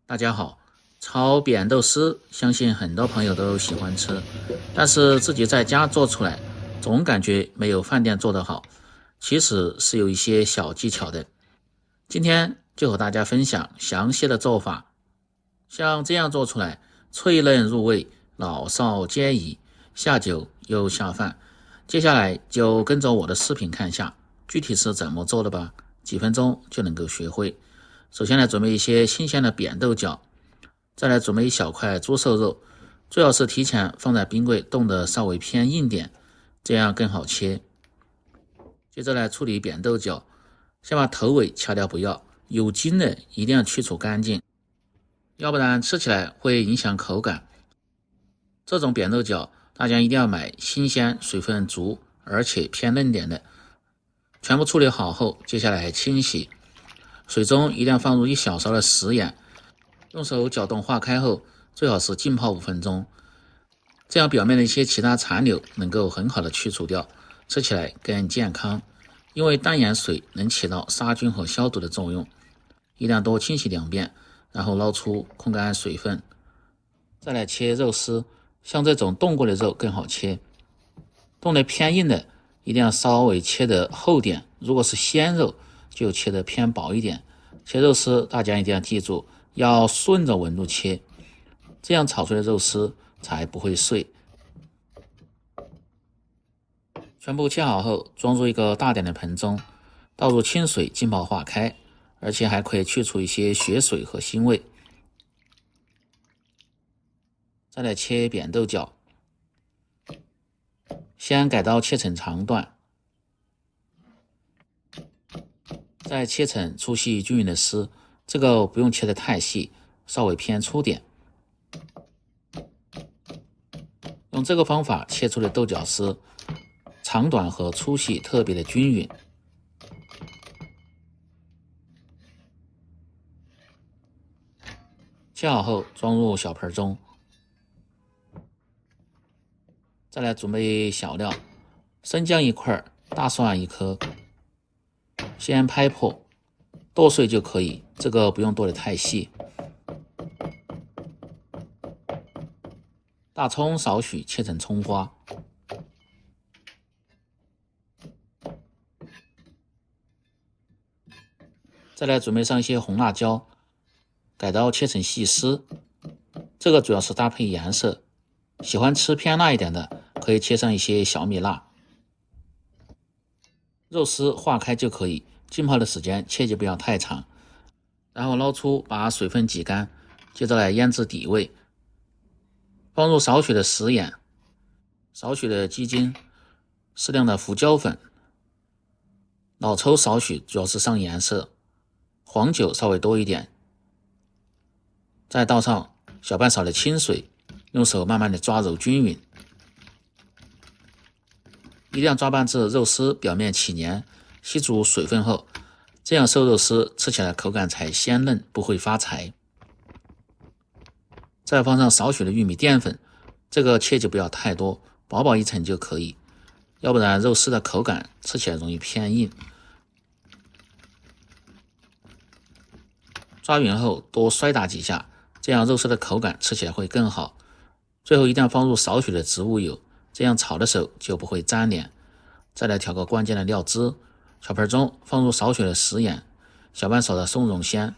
大家好，炒扁豆丝，相信很多朋友都喜欢吃，但是自己在家做出来，总感觉没有饭店做得好。其实是有一些小技巧的。今天就和大家分享详细的做法，像这样做出来，脆嫩入味，老少皆宜，下酒又下饭。接下来就跟着我的视频看一下，具体是怎么做的吧，几分钟就能够学会。首先来准备一些新鲜的扁豆角，再来准备一小块猪瘦肉，最好是提前放在冰柜冻得稍微偏硬点，这样更好切。接着来处理扁豆角，先把头尾掐掉不要，有筋的一定要去除干净，要不然吃起来会影响口感。这种扁豆角大家一定要买新鲜、水分足而且偏嫩点的。全部处理好后，接下来清洗，水中一定要放入1小勺的食盐，用手搅动化开后，最好是浸泡5分钟，这样表面的一些其他残留能够很好的去除掉，吃起来更健康。因为淡盐水能起到杀菌和消毒的作用，一定要多清洗2遍，然后捞出控干水分。再来切肉丝，像这种冻过的肉更好切，冻得偏硬的一定要稍微切得厚点，如果是鲜肉就切得偏薄一点。切肉丝大家一定要记住，要顺着纹路切，这样炒出来的肉丝才不会碎。全部切好后，装入一个大点的盆中，倒入清水浸泡化开，而且还可以去除一些血水和腥味。再来切扁豆角，先改刀切成长段，再切成粗细均匀的丝，这个不用切得太细，稍微偏粗点。用这个方法切出的豆角丝，长短和粗细特别的均匀。切好后装入小盆中，再来准备小料，生姜1块，大蒜1颗，先拍破，剁碎就可以，这个不用剁得太细。大葱少许，切成葱花。再来准备上一些红辣椒，改刀切成细丝，这个主要是搭配颜色，喜欢吃偏辣一点的可以切上一些小米辣。肉丝化开就可以，浸泡的时间切记不要太长，然后捞出把水分挤干，接着来腌制底味，放入少许的食盐，少许的鸡精，适量的胡椒粉，老抽少许，主要是上颜色，黄酒稍微多一点，再倒上小半勺的清水，用手慢慢的抓揉均匀，一定要抓拌至肉丝表面起黏，吸足水分后，这样瘦肉丝吃起来口感才鲜嫩，不会发柴。再放上少许的玉米淀粉，这个切记不要太多，薄薄一层就可以，要不然肉丝的口感吃起来容易偏硬。抓匀后多摔打几下，这样肉丝的口感吃起来会更好。最后一定要放入少许的植物油，这样炒的时候就不会粘连。再来调个关键的料汁，小盆中放入少许的食盐，小半勺的松茸鲜，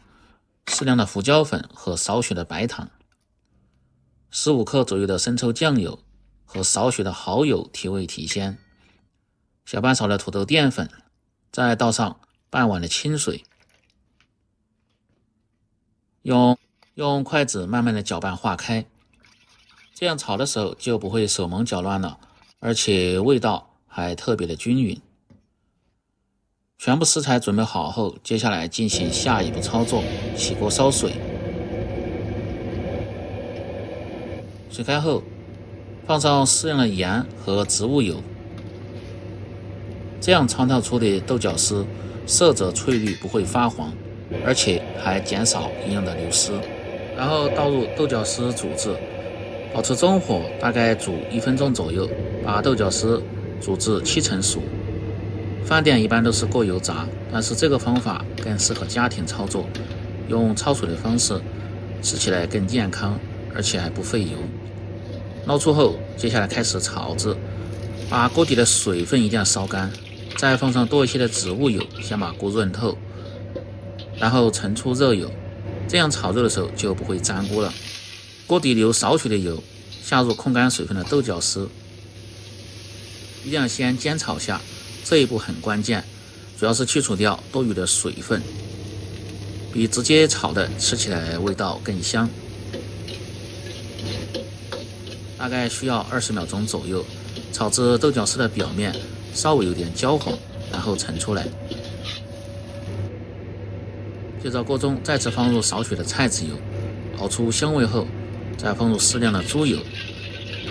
适量的胡椒粉和少许的白糖，15克左右的生抽酱油和少许的蚝油提味提鲜，小半勺的土豆淀粉，再倒上半碗的清水，用筷子慢慢的搅拌化开，这样炒的时候就不会手忙脚乱了，而且味道还特别的均匀。全部食材准备好后，接下来进行下一步操作，起锅烧水。水开后，放上适量的盐和植物油，这样焯调出的豆角丝色泽翠绿，不会发黄，而且还减少营养的流失。然后倒入豆角丝煮制，保持中火，大概煮1分钟左右，把豆角丝煮至7成熟。饭店一般都是过油炸，但是这个方法更适合家庭操作，用焯水的方式吃起来更健康，而且还不费油。捞出后，接下来开始炒制，把锅底的水分一定要烧干，再放上多一些的植物油，先把锅润透，然后盛出热油，这样炒肉的时候就不会粘锅了。锅底留少许的油，下入控干水分的豆角丝，一定要先煎炒下，这一步很关键，主要是去除掉多余的水分，比直接炒的吃起来味道更香。大概需要20秒钟左右，炒至豆角丝的表面稍微有点焦黄，然后盛出来。接着锅中再次放入少许的菜籽油，熬出香味后，再放入适量的猪油，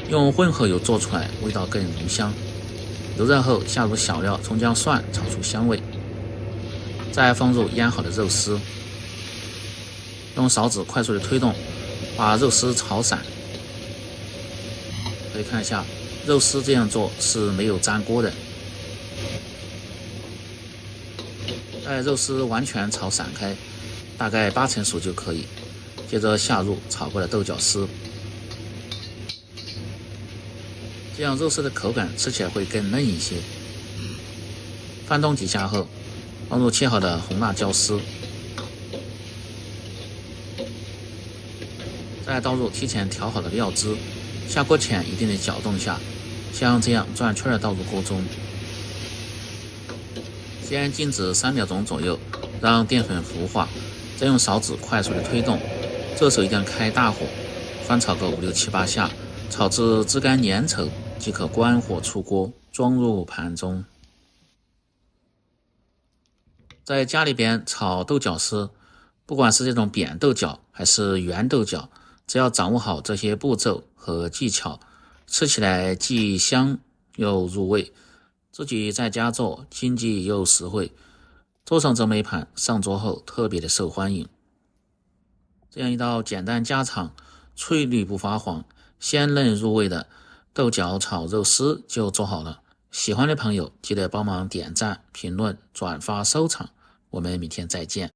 用混合油做出来，味道更浓香。油热后下入小料葱姜蒜，炒出香味，再放入腌好的肉丝，用勺子快速的推动，把肉丝炒散。可以看一下，肉丝这样做是没有粘锅的。待肉丝完全炒散开，大概80%熟就可以。接着下入炒过的豆角丝，这样肉丝的口感吃起来会更嫩一些。翻动几下后，放入切好的红辣椒丝，再倒入提前调好的料汁，下锅前一定得搅动下，像这样转圈的倒入锅中。先静止3秒钟左右，让淀粉糊化，再用勺子快速的推动，这时候一定要开大火，翻炒个5、6、7、8下，炒至汁干粘稠即可关火出锅，装入盘中。在家里边炒豆角丝，不管是这种扁豆角还是圆豆角，只要掌握好这些步骤和技巧，吃起来既香又入味，自己在家做经济又实惠，做上这么一盘，上桌后特别的受欢迎。这样一道简单家常、翠绿不发黄、鲜嫩入味的豆角炒肉丝就做好了。喜欢的朋友记得帮忙点赞、评论、转发、收藏。我们明天再见。